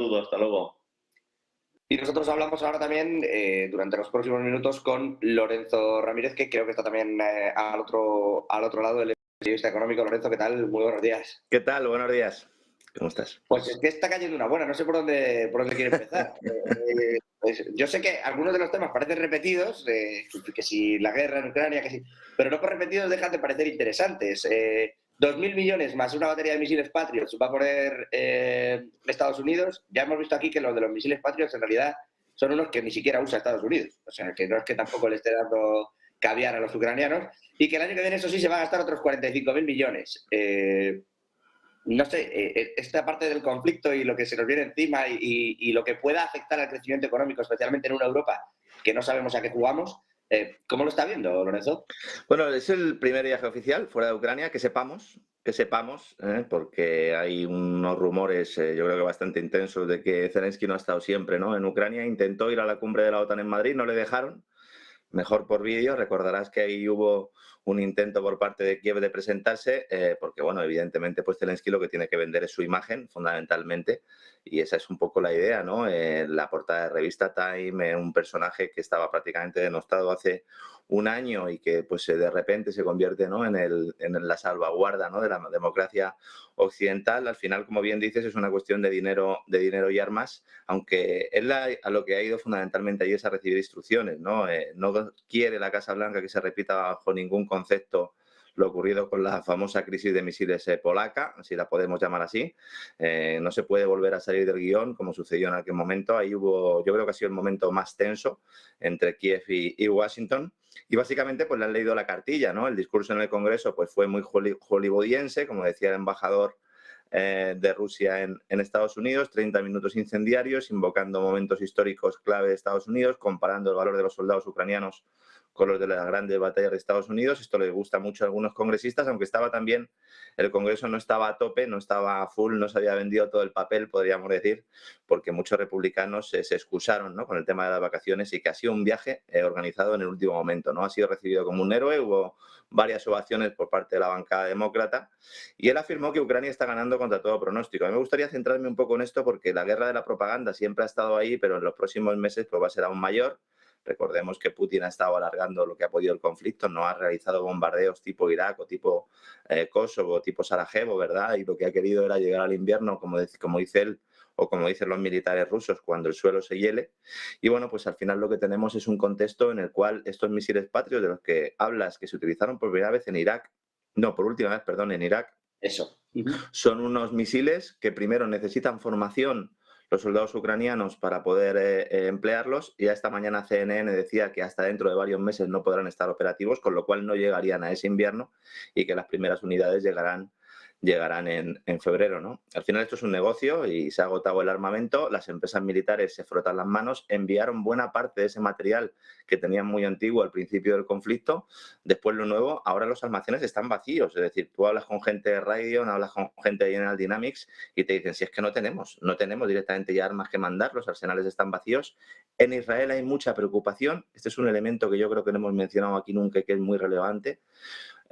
Todo, hasta luego. Y nosotros hablamos ahora también, durante los próximos minutos, con Lorenzo Ramírez, que creo que está también al otro lado del periodista económico. Lorenzo, ¿qué tal? Muy buenos días. ¿Qué tal? Buenos días. ¿Cómo estás? Pues es que está cayendo una buena, no sé por dónde quiere empezar. Yo sé que algunos de los temas parecen repetidos, que si la guerra en Ucrania, que si, pero no por repetidos dejan de parecer interesantes. 2.000 millones más una batería de misiles Patriot va a poner Estados Unidos. Ya hemos visto aquí que los de los misiles Patriot en realidad son unos que ni siquiera usa Estados Unidos. O sea, que no es que tampoco le esté dando caviar a los ucranianos. Y que el año que viene, eso sí, se va a gastar otros 45.000 millones. No sé, esta parte del conflicto y lo que se nos viene encima y lo que pueda afectar al crecimiento económico, especialmente en una Europa que no sabemos a qué jugamos, ¿cómo lo está viendo, Lorenzo? Bueno, es el primer viaje oficial fuera de Ucrania, que sepamos, porque hay unos rumores, yo creo que bastante intensos, de que Zelensky no ha estado siempre, ¿no?, en Ucrania. Intentó ir a la cumbre de la OTAN en Madrid, no le dejaron. Mejor por vídeo. Recordarás que ahí hubo un intento por parte de Kiev de presentarse, porque, bueno, evidentemente, pues Zelensky lo que tiene que vender es su imagen, fundamentalmente, y esa es un poco la idea, ¿no? La portada de revista Time, un personaje que estaba prácticamente denostado hace un año y que, pues, de repente se convierte, ¿no?, en la salvaguarda, ¿no?, de la democracia occidental. Al final, como bien dices, es una cuestión de dinero y armas, aunque él a lo que ha ido fundamentalmente allí es a recibir instrucciones, ¿no? No quiere la Casa Blanca que se repita bajo ningún concepto lo ocurrido con la famosa crisis de misiles polaca, si la podemos llamar así. No se puede volver a salir del guión, como sucedió en aquel momento. Ahí hubo, yo creo que ha sido el momento más tenso entre Kiev y Washington. Y básicamente pues le han leído la cartilla, ¿no? El discurso en el Congreso pues fue muy hollywoodiense, como decía el embajador de Rusia en Estados Unidos, 30 minutos incendiarios, invocando momentos históricos clave de Estados Unidos, comparando el valor de los soldados ucranianos con los de las grandes batallas de Estados Unidos. Esto les gusta mucho a algunos congresistas, aunque estaba también, el Congreso no estaba a tope, no estaba a full, no se había vendido todo el papel, podríamos decir, porque muchos republicanos se excusaron, ¿no?, con el tema de las vacaciones, y que ha sido un viaje organizado en el último momento, ¿no? Ha sido recibido como un héroe, hubo varias ovaciones por parte de la bancada demócrata, y él afirmó que Ucrania está ganando contra todo pronóstico. A mí me gustaría centrarme un poco en esto porque la guerra de la propaganda siempre ha estado ahí, pero en los próximos meses pues va a ser aún mayor. Recordemos que Putin ha estado alargando lo que ha podido el conflicto, no ha realizado bombardeos tipo Irak o tipo Kosovo, tipo Sarajevo, ¿verdad? Y lo que ha querido era llegar al invierno, como dice él, o como dicen los militares rusos, cuando el suelo se hiele. Y bueno, pues al final lo que tenemos es un contexto en el cual estos misiles Patriot de los que hablas, que se utilizaron por primera vez en Irak, no, por última vez, perdón, en Irak, Eso. son unos misiles que primero necesitan formación los soldados ucranianos para poder emplearlos. Ya esta mañana CNN decía que hasta dentro de varios meses no podrán estar operativos, con lo cual no llegarían a ese invierno y que las primeras unidades llegarán en febrero, ¿no? Al final esto es un negocio y se ha agotado el armamento, las empresas militares se frotan las manos, enviaron buena parte de ese material que tenían muy antiguo al principio del conflicto, después lo nuevo, ahora los almacenes están vacíos, es decir, tú hablas con gente de Radeon, hablas con gente de General Dynamics y te dicen, si es que no tenemos directamente ya armas que mandar, los arsenales están vacíos. En Israel hay mucha preocupación, este es un elemento que yo creo que no hemos mencionado aquí nunca y que es muy relevante.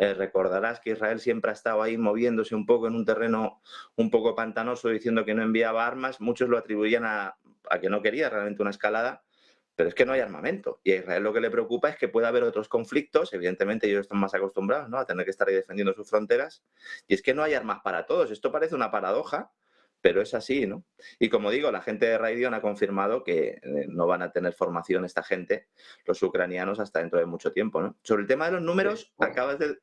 Recordarás que Israel siempre ha estado ahí moviéndose un poco en un terreno un poco pantanoso, diciendo que no enviaba armas. Muchos lo atribuían a que no quería realmente una escalada, pero es que no hay armamento. Y a Israel lo que le preocupa es que pueda haber otros conflictos. Evidentemente ellos están más acostumbrados, ¿no?, a tener que estar ahí defendiendo sus fronteras. Y es que no hay armas para todos. Esto parece una paradoja, pero es así, ¿no? Y como digo, la gente de Radeon ha confirmado que no van a tener formación esta gente, los ucranianos, hasta dentro de mucho tiempo, ¿no? Sobre el tema de los números, acabas de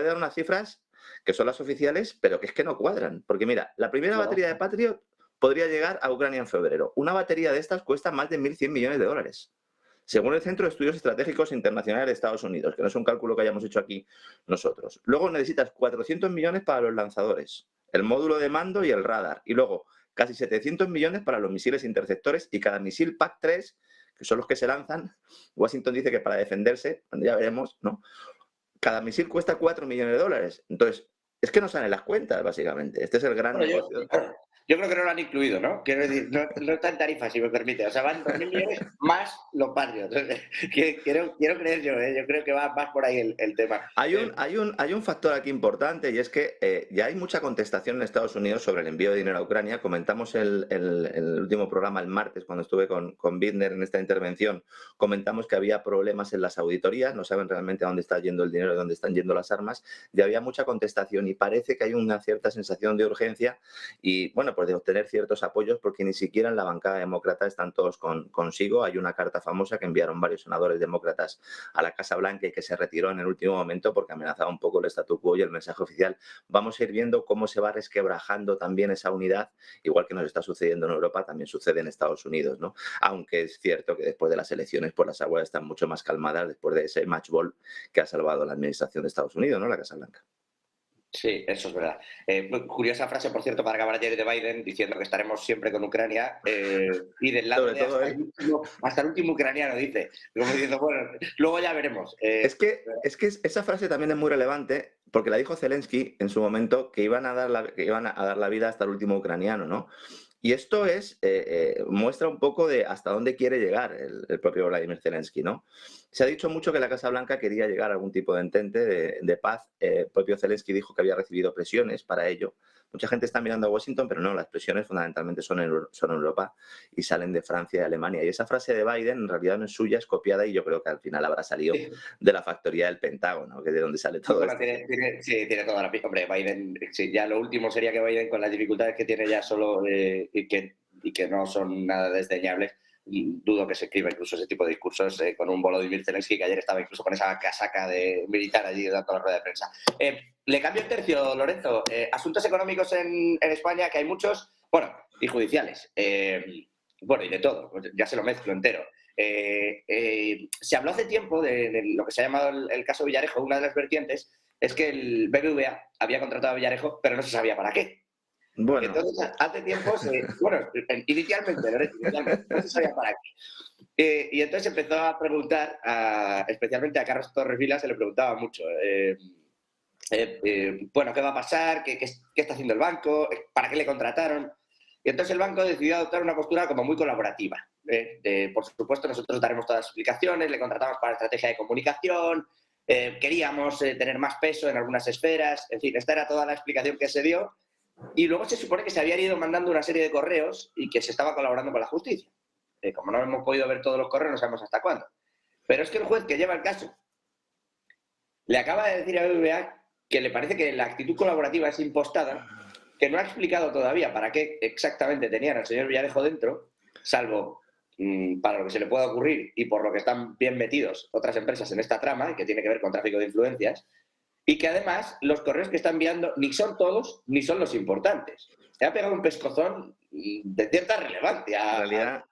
dar unas cifras que son las oficiales, pero que es que no cuadran. Porque mira, la primera batería de Patriot podría llegar a Ucrania en febrero. Una batería de estas cuesta más de 1.100 millones de dólares. Según el Centro de Estudios Estratégicos Internacionales de Estados Unidos, que no es un cálculo que hayamos hecho aquí nosotros. Luego necesitas 400 millones para los lanzadores, el módulo de mando y el radar. Y luego casi 700 millones para los misiles interceptores y cada misil PAC-3, que son los que se lanzan. Washington dice que para defenderse, ya veremos, ¿no?, cada misil cuesta 4 millones de dólares. Entonces, es que no salen las cuentas, básicamente. Este es el gran Bueno, negocio. Yo creo que no lo han incluido, ¿no? Quiero decir, no está en tarifa, si me permite. O sea, van 2.000 millones más los Patriots. Quiero creer yo, ¿eh? Yo creo que va más por ahí el tema. Hay un factor aquí importante y es que ya hay mucha contestación en Estados Unidos sobre el envío de dinero a Ucrania. Comentamos el último programa el martes cuando estuve con Bittner en esta intervención. Comentamos que había problemas en las auditorías, no saben realmente a dónde está yendo el dinero, a dónde están yendo las armas. Y había mucha contestación y parece que hay una cierta sensación de urgencia y, bueno, pues de obtener ciertos apoyos porque ni siquiera en la bancada demócrata están todos consigo. Hay una carta famosa que enviaron varios senadores demócratas a la Casa Blanca y que se retiró en el último momento porque amenazaba un poco el statu quo y el mensaje oficial. Vamos a ir viendo cómo se va resquebrajando también esa unidad, igual que nos está sucediendo en Europa, también sucede en Estados Unidos, ¿no? Aunque es cierto que después de las elecciones, pues las aguas están mucho más calmadas después de ese match ball que ha salvado la administración de Estados Unidos, ¿no? La Casa Blanca. Sí, eso es verdad. Curiosa frase, por cierto, para acabar ayer de Biden, diciendo que estaremos siempre con Ucrania y del lado Sobre de todo él. hasta el último ucraniano, dice. Como diciendo, bueno, luego ya veremos. Es que esa frase también es muy relevante porque la dijo Zelensky en su momento que iban a dar la vida hasta el último ucraniano, ¿no? Y esto muestra un poco de hasta dónde quiere llegar el propio Vladimir Zelensky, ¿no? Se ha dicho mucho que la Casa Blanca quería llegar a algún tipo de entente de paz. El propio Zelensky dijo que había recibido presiones para ello. Mucha gente está mirando a Washington, pero no, las presiones fundamentalmente son en Europa y salen de Francia y Alemania. Y esa frase de Biden en realidad no es suya, es copiada y yo creo que al final habrá salido de la factoría del Pentágono, que es de donde sale todo Bueno, esto. sí, tiene toda la pinta. Hombre, Biden, sí, ya lo último sería que Biden, con las dificultades que tiene ya solo y que no son nada desdeñables, dudo que se escriba incluso ese tipo de discursos con un Volodymyr Zelensky, que ayer estaba incluso con esa casaca de militar allí dando la rueda de prensa. Le cambio el tercio, Lorenzo. Asuntos económicos en España, que hay muchos, bueno, y judiciales. Bueno, y de todo, ya se lo mezclo entero. Se habló hace tiempo de lo que se ha llamado el caso Villarejo. Una de las vertientes es que el BBVA había contratado a Villarejo, pero no se sabía para qué. Bueno, Entonces, hace tiempo, bueno, inicialmente no se sabía para qué. Y entonces empezó a preguntar, especialmente a Carlos Torres Vila, se le preguntaba mucho. Bueno, ¿qué va a pasar? ¿Qué está haciendo el banco? ¿Para qué le contrataron? Y entonces el banco decidió adoptar una postura como muy colaborativa. Por supuesto, nosotros daremos todas las explicaciones, le contratamos para estrategia de comunicación, queríamos tener más peso en algunas esferas, en fin, esta era toda la explicación que se dio. Y luego se supone que se habían ido mandando una serie de correos y que se estaba colaborando con la justicia. Como no hemos podido ver todos los correos, no sabemos hasta cuándo. Pero es que el juez que lleva el caso le acaba de decir a BBVA que le parece que la actitud colaborativa es impostada, que no ha explicado todavía para qué exactamente tenían al señor Villarejo dentro, salvo para lo que se le pueda ocurrir y por lo que están bien metidos otras empresas en esta trama, que tiene que ver con tráfico de influencias, y que además los correos que está enviando ni son todos ni son los importantes. Se ha pegado un pescozón de cierta relevancia.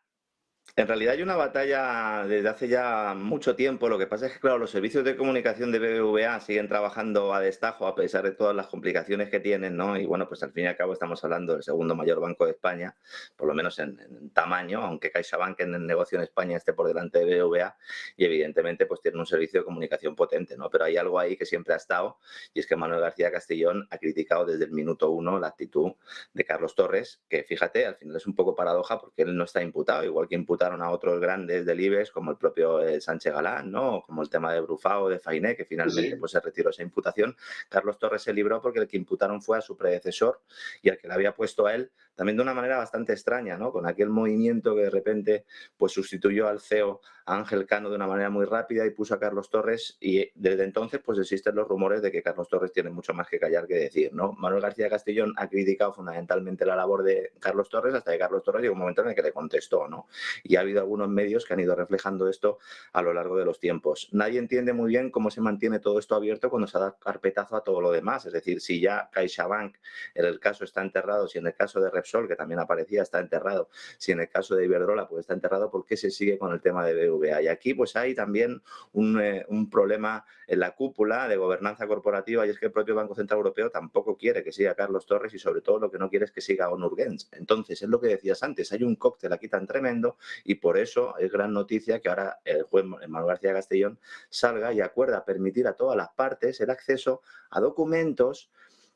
En realidad hay una batalla desde hace ya mucho tiempo. Lo que pasa es que, claro, los servicios de comunicación de BBVA siguen trabajando a destajo a pesar de todas las complicaciones que tienen, ¿no? Y bueno, pues al fin y al cabo estamos hablando del segundo mayor banco de España, por lo menos en tamaño, aunque CaixaBank en el negocio en España esté por delante de BBVA y evidentemente pues tienen un servicio de comunicación potente, ¿no? Pero hay algo ahí que siempre ha estado y es que Manuel García Castellón ha criticado desde el minuto uno la actitud de Carlos Torres, que fíjate, al final es un poco paradoja porque él no está imputado, igual que imputaron a otros grandes del IBEX, como el propio Sánchez Galán, ¿no? O como el tema de Brufao, de Fainé, que finalmente pues, se retiró esa imputación. Carlos Torres se libró porque el que imputaron fue a su predecesor y al que le había puesto a él, también de una manera bastante extraña, ¿no? Con aquel movimiento que de repente pues, sustituyó al CEO a Ángel Cano de una manera muy rápida y puso a Carlos Torres, y desde entonces pues existen los rumores de que Carlos Torres tiene mucho más que callar que decir, ¿no? Manuel García Castellón ha criticado fundamentalmente la labor de Carlos Torres hasta que Carlos Torres llegó un momento en el que le contestó, ¿no? Y ha habido algunos medios que han ido reflejando esto a lo largo de los tiempos. Nadie entiende muy bien cómo se mantiene todo esto abierto cuando se da carpetazo a todo lo demás, es decir, si ya CaixaBank en el caso está enterrado, si en el caso de Repsol, que también aparecía, está enterrado, si en el caso de Iberdrola pues está enterrado, ¿por qué se sigue con el tema de BBVA? Y aquí pues hay también un problema en la cúpula de gobernanza corporativa, y es que el propio Banco Central Europeo tampoco quiere que siga Carlos Torres y sobre todo lo que no quiere es que siga Onur Genç. Entonces, es lo que decías antes, hay un cóctel aquí tan tremendo y por eso es gran noticia que ahora el juez Manuel García Castellón salga y acuerda permitir a todas las partes el acceso a documentos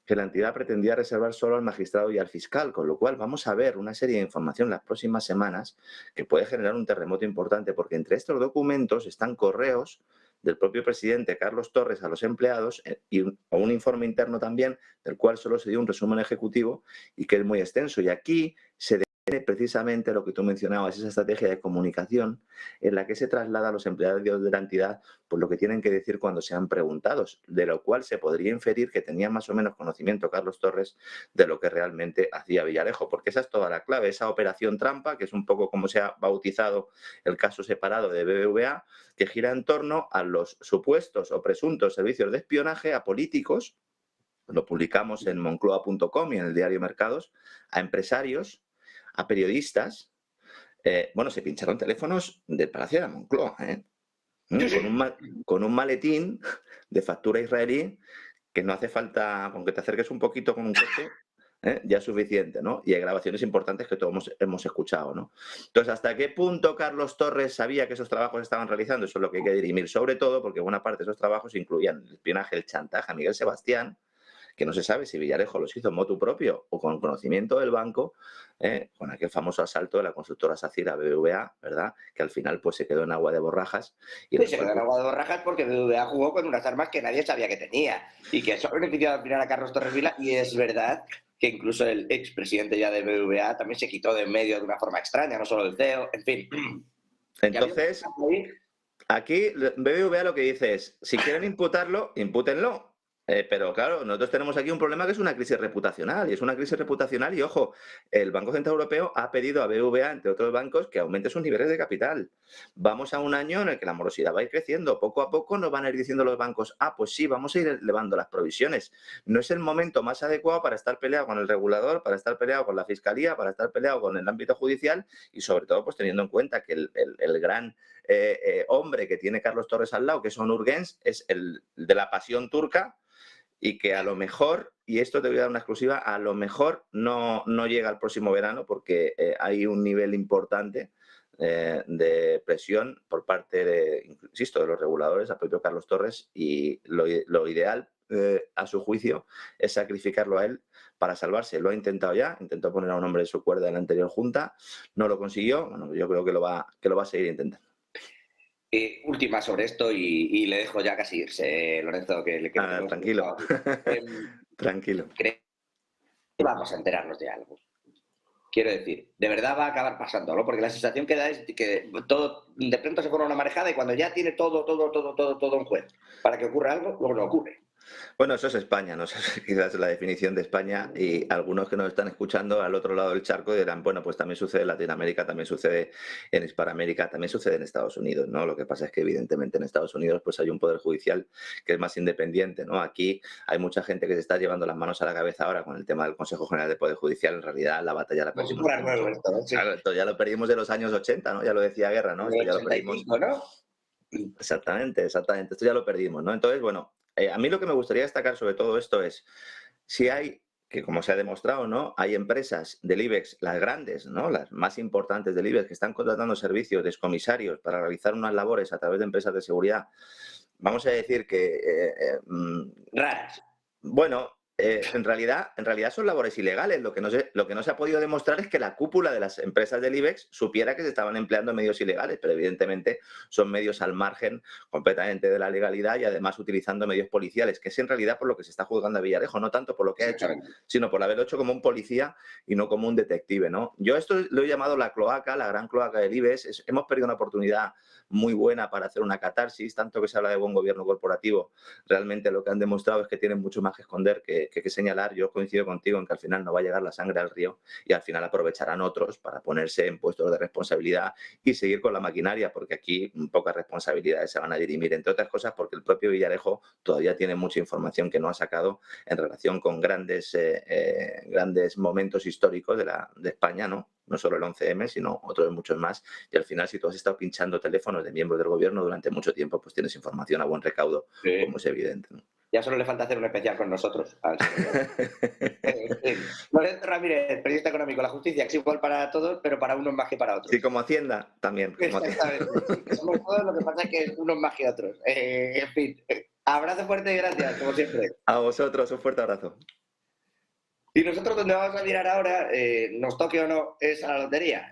que la entidad pretendía reservar solo al magistrado y al fiscal, con lo cual vamos a ver una serie de información las próximas semanas que puede generar un terremoto importante, porque entre estos documentos están correos del propio presidente Carlos Torres a los empleados y un informe interno también, del cual solo se dio un resumen ejecutivo y que es muy extenso. Y aquí se precisamente lo que tú mencionabas, esa estrategia de comunicación en la que se traslada a los empleados de la entidad pues lo que tienen que decir cuando sean preguntados, de lo cual se podría inferir que tenía más o menos conocimiento Carlos Torres de lo que realmente hacía Villarejo, porque esa es toda la clave, esa operación trampa, que es un poco como se ha bautizado el caso separado de BBVA, que gira en torno a los supuestos o presuntos servicios de espionaje a políticos, lo publicamos en moncloa.com y en el diario Mercados, a empresarios, a periodistas. Bueno, se pincharon teléfonos del Palacio de la Moncloa, con un maletín de factura israelí que no hace falta, con que te acerques un poquito con un coche, ya es suficiente, ¿no? Y hay grabaciones importantes que todos hemos escuchado, ¿no? Entonces, ¿hasta qué punto Carlos Torres sabía que esos trabajos estaban realizando? Eso es lo que hay que dirimir, sobre todo porque buena parte de esos trabajos incluían el espionaje, el chantaje a Miguel Sebastián, que no se sabe si Villarejo los hizo en motu propio o con conocimiento del banco, con aquel famoso asalto de la constructora SACIR a BBVA, ¿verdad? Que al final pues se quedó en agua de borrajas. Y se quedó en agua de borrajas porque BBVA jugó con unas armas que nadie sabía que tenía y que eso ha beneficiado al final a Carlos Torres Vila, y es verdad que incluso el expresidente ya de BBVA también se quitó de en medio de una forma extraña, no solo el CEO, en fin. Entonces, aquí BBVA lo que dice es, si quieren imputarlo, impútenlo. Pero claro, nosotros tenemos aquí un problema que es una crisis reputacional, y es una crisis reputacional y, ojo, el Banco Central Europeo ha pedido a BBVA, entre otros bancos, que aumente sus niveles de capital. Vamos a un año en el que la morosidad va a ir creciendo. Poco a poco nos van a ir diciendo los bancos, pues sí, vamos a ir elevando las provisiones. No es el momento más adecuado para estar peleado con el regulador, para estar peleado con la Fiscalía, para estar peleado con el ámbito judicial y, sobre todo, pues teniendo en cuenta que el gran hombre que tiene Carlos Torres al lado, que es Onur Genç, es el de la pasión turca, y que a lo mejor, y esto te voy a dar una exclusiva, a lo mejor no llega el próximo verano porque hay un nivel importante de presión por parte de, insisto, de los reguladores, al propio Carlos Torres, y lo ideal, a su juicio, es sacrificarlo a él para salvarse. Lo ha intentado ya, intentó poner a un hombre de su cuerda en la anterior junta, no lo consiguió, bueno, yo creo que lo va a seguir intentando. Última sobre esto y le dejo ya casi irse, Lorenzo, que le quiero. Tranquilo. Tranquilo. Vamos a enterarnos de algo. Quiero decir, de verdad va a acabar pasando, ¿no? Porque la sensación que da es que todo de pronto se forma una marejada y cuando ya tiene todo un juez para que ocurra algo, luego no ocurre. Bueno, eso es España, ¿no? Eso es quizás la definición de España, y algunos que nos están escuchando al otro lado del charco dirán, bueno, pues también sucede en Latinoamérica, también sucede en Hispanoamérica, también sucede en Estados Unidos, ¿no? Lo que pasa es que evidentemente en Estados Unidos pues hay un poder judicial que es más independiente, ¿no? Aquí hay mucha gente que se está llevando las manos a la cabeza ahora con el tema del Consejo General del Poder Judicial. En realidad la batalla la perdimos. Claro, esto ya lo perdimos de los años 80, ¿no? Ya lo decía Guerra, ¿no? Esto ya lo perdimos. ¿No? Exactamente. Esto ya lo perdimos, ¿no? Entonces, bueno, a mí lo que me gustaría destacar sobre todo esto es, si hay, que como se ha demostrado, ¿no? Hay empresas del IBEX, las grandes, ¿no? Las más importantes del IBEX, que están contratando servicios de comisarios para realizar unas labores a través de empresas de seguridad. Vamos a decir que... raras. Bueno, en realidad son labores ilegales. Lo que no se ha podido demostrar es que la cúpula de las empresas del IBEX supiera que se estaban empleando medios ilegales, pero evidentemente son medios al margen completamente de la legalidad y además utilizando medios policiales, que es en realidad por lo que se está juzgando a Villarejo, no tanto por lo que ha hecho, sino por haberlo hecho como un policía y no como un detective, ¿no? Yo esto lo he llamado la cloaca, la gran cloaca del IBEX. Hemos perdido una oportunidad muy buena para hacer una catarsis, tanto que se habla de buen gobierno corporativo. Realmente lo que han demostrado es que tienen mucho más que esconder que señalar. Yo coincido contigo en que al final no va a llegar la sangre al río y al final aprovecharán otros para ponerse en puestos de responsabilidad y seguir con la maquinaria, porque aquí pocas responsabilidades se van a dirimir, entre otras cosas porque el propio Villarejo todavía tiene mucha información que no ha sacado en relación con grandes momentos históricos de España, ¿no? No solo el 11M, sino otros muchos más. Y al final, si tú has estado pinchando teléfonos de miembros del gobierno durante mucho tiempo, pues tienes información a buen recaudo, sí, como es evidente, ¿no? Ya solo le falta hacer un especial con nosotros. Lorenzo Ramírez, periodista económico. La justicia es igual para todos, pero para unos más que para otros. Sí, como Hacienda también. Exactamente. Sí, somos todos, lo que pasa es que unos más que otros. En fin, abrazo fuerte y gracias, como siempre. A vosotros, un fuerte abrazo. Y nosotros donde vamos a mirar ahora, nos toque o no, es a la lotería.